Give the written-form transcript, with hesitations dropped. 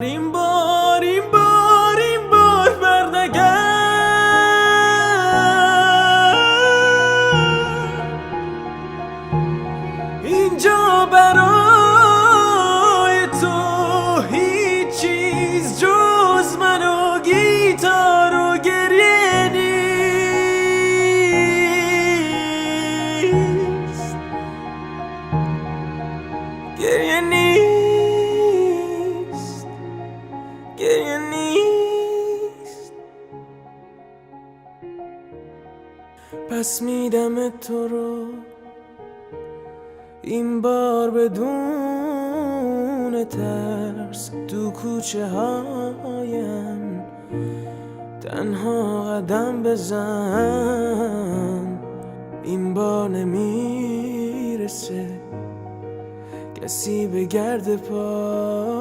این بار برنگرد. اینجا برای تو هیچ چیز جز من و گیتار و گریه نیست. گریه نیست، گریه نیست. پس میدم تو رو این بار بدون ترس، تو کوچه هایم تنها قدم بزن. این بار نمیرسه کسی به گرد پا